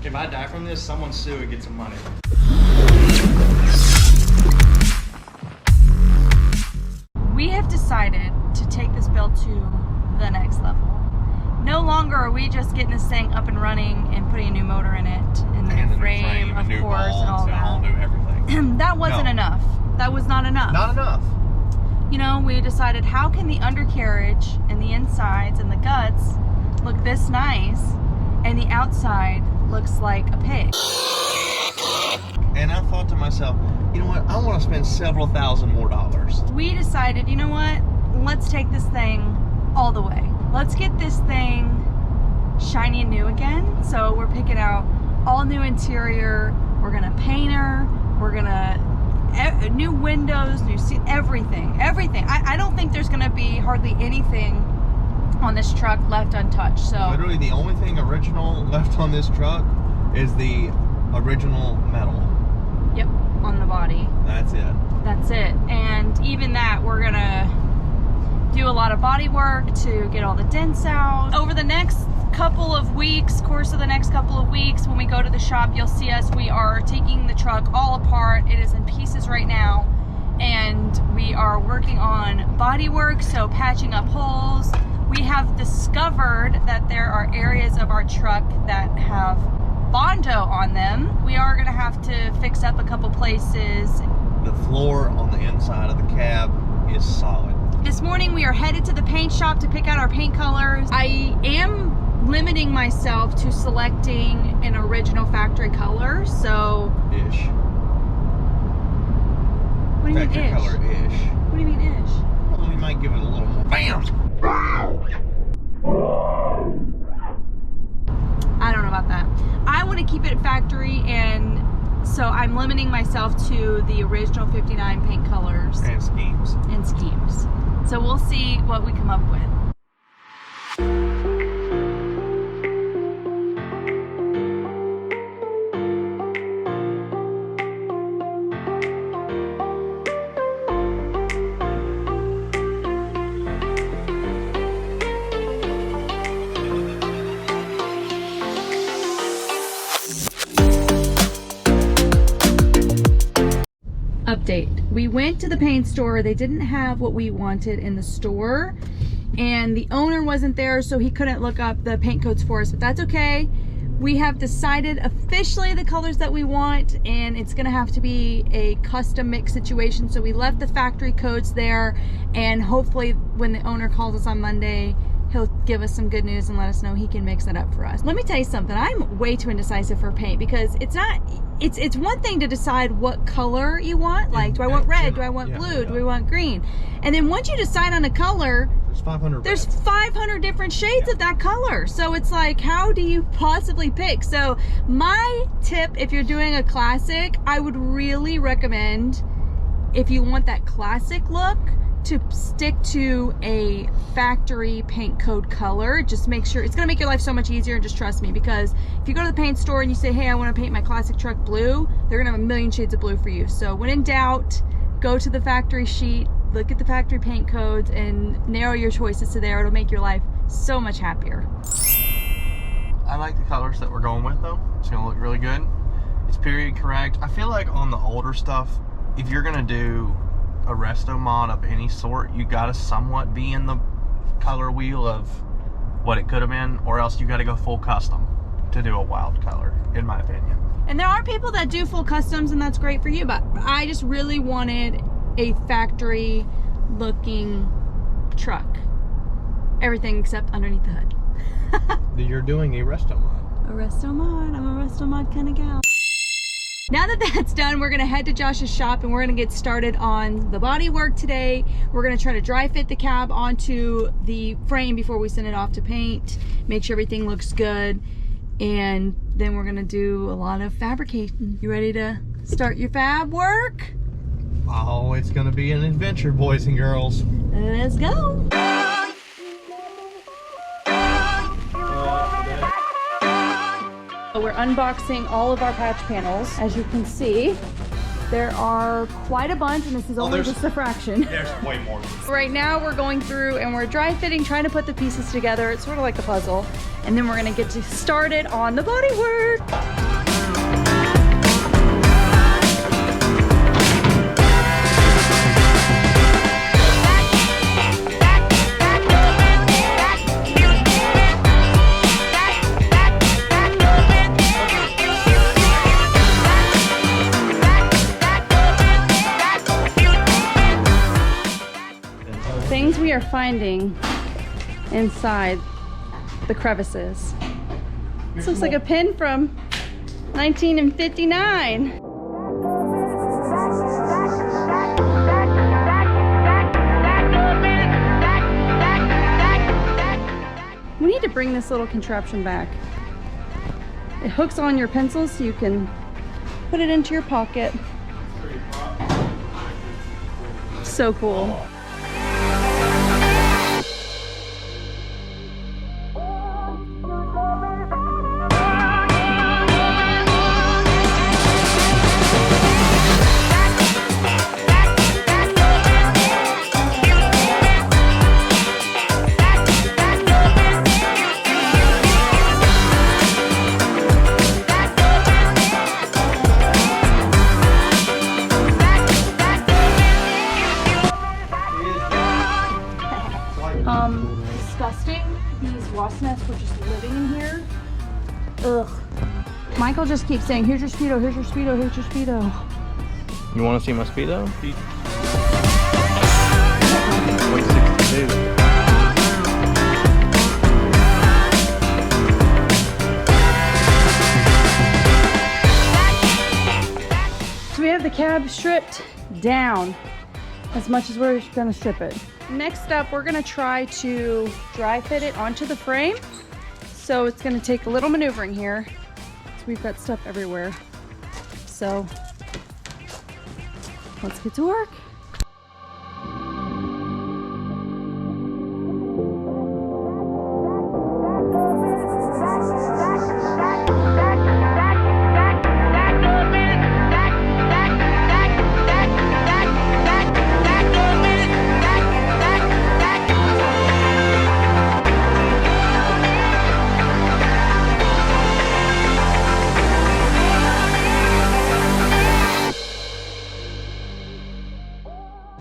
If I die from this, someone sue and get some money. We have decided to take this build to the next level. No longer are we just getting this thing up and running and putting a new motor in it, and then a frame, of course, and all that. All new everything. That wasn't enough. That was not enough. Not enough. You know, we decided, how can the undercarriage and the insides and the guts look this nice and the outside looks like a pig? And I thought to myself, you know what, I want to spend several thousand more dollars. We decided, you know what, let's take this thing all the way. Let's get this thing shiny and new again. So we're picking out all new interior, we're gonna paint her, we're gonna new windows, new seat, everything. I don't think there's gonna be hardly anything on this truck left untouched. So literally the only thing original left on this truck is the original metal. Yep, on the body. That's it. That's it. And even that, we're gonna do a lot of body work to get all the dents out. Over the next couple of weeks, course of the next couple of weeks, when we go to the shop, you'll see us. We are taking the truck all apart. It is in pieces right now, and we are working on body work, so patching up holes. We have discovered that there are areas of our truck that have Bondo on them. We are gonna have to fix up a couple places. The floor on the inside of the cab is solid. This morning we are headed to the paint shop to pick out our paint colors. I am limiting myself to selecting an original factory color, so... Ish. What do you mean Factory ish? color-ish. What do you mean ish? Well, we might give it a little more. BAM! I don't know about that. I want to keep it factory, and so I'm limiting myself to the original 59 paint colors And schemes. So we'll see what we come up with. Update. We went to the paint store. They didn't have what we wanted in the store, and the owner wasn't there, so he couldn't look up the paint codes for us, but that's okay. We have decided officially the colors that we want, and it's gonna have to be a custom mix situation. So we left the factory codes there, and hopefully when the owner calls us on Monday, he'll give us some good news and let us know he can mix that up for us. Let me tell you something, I'm way too indecisive for paint, because it's one thing to decide what color you want, like do I want red, do I want blue, do I want green? And then once you decide on a color, there's 500 different shades of that color. So it's like, how do you possibly pick? So my tip, if you're doing a classic, I would really recommend, if you want that classic look, to stick to a factory paint code color. Just make sure, it's gonna make your life so much easier, and just trust me, because if you go to the paint store and you say, hey, I want to paint my classic truck blue, they're gonna have a million shades of blue for you. So when in doubt, go to the factory sheet, look at the factory paint codes, and narrow your choices to there. It'll make your life so much happier. I like the colors that we're going with, though. It's gonna look really good. It's period correct. I feel like on the older stuff, if you're gonna do a RestoMod of any sort, you gotta somewhat be in the color wheel of what it could have been, or else you gotta go full custom to do a wild color, in my opinion. And there are people that do full customs, and that's great for you, but I just really wanted a factory looking truck. Everything except underneath the hood. You're doing a RestoMod. A RestoMod. I'm a RestoMod kind of gal. Now that that's done, we're gonna head to Josh's shop and we're gonna get started on the body work today. We're gonna try to dry fit the cab onto the frame before we send it off to paint, make sure everything looks good, and then we're gonna do a lot of fabricating. You ready to start your fab work? Oh, it's gonna be an adventure, boys and girls. Let's go. We're unboxing all of our patch panels. As you can see, there are quite a bunch, and this is only just a fraction. There's way more. Right now we're going through and we're dry fitting, trying to put the pieces together. It's sort of like a puzzle. And then we're gonna get started on the body work. finding inside the crevices. This looks like a pin from 1959. We need to bring this little contraption back. It hooks on your pencils so you can put it into your pocket. So cool. Disgusting. These wasp nests were just living in here. Ugh. Michael just keeps saying, here's your Speedo, here's your Speedo, here's your Speedo. You want to see my Speedo? 162. So we have the cab stripped down as much as we're gonna strip it. Next up, we're gonna try to dry fit it onto the frame. So it's gonna take a little maneuvering here. So we've got stuff everywhere. So let's get to work.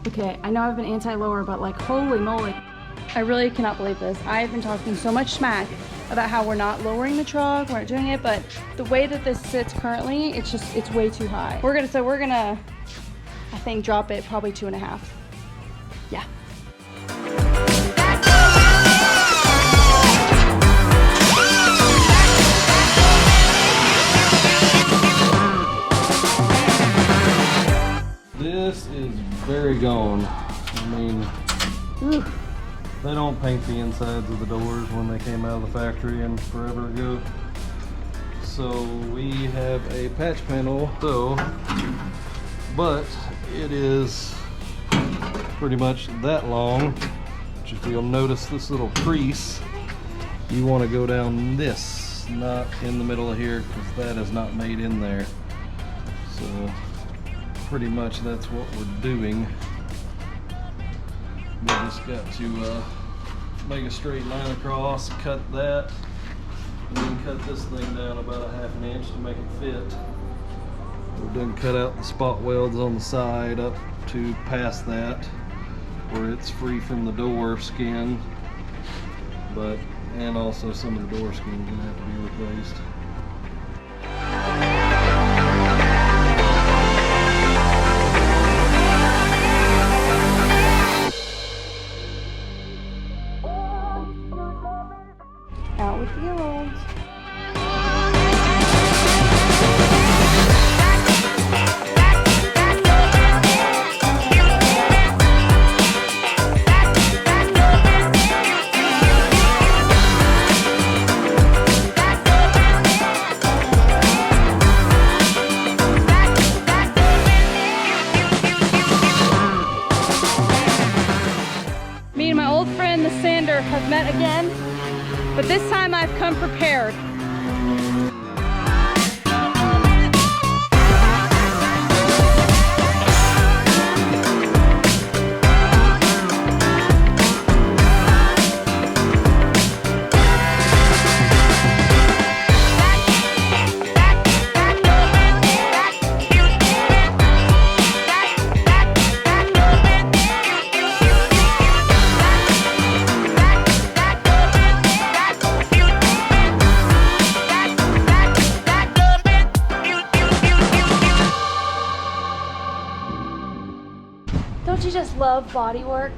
Okay, I know I've been anti-lower, but like, holy moly. I really cannot believe this. I've been talking so much smack about how we're not lowering the truck, we're not doing it, but the way that this sits currently, it's way too high. We're gonna, I think, drop it probably 2.5. Yeah. This is very gone. I mean, they don't paint the insides of the doors when they came out of the factory and forever ago. So we have a patch panel, but it is pretty much that long. Which, if you'll notice this little crease, you want to go down this, not in the middle of here, because that is not made in there. So pretty much that's what we're doing. We just got to make a straight line across, cut that, and then cut this thing down about 1/2 inch to make it fit. We're done cut out the spot welds on the side up to past that, where it's free from the door skin, and also some of the door skin is gonna have to be replaced. Out with the olds. Me and my old friend, the sander, have met again. But this time I've come prepared. Don't you just love body work?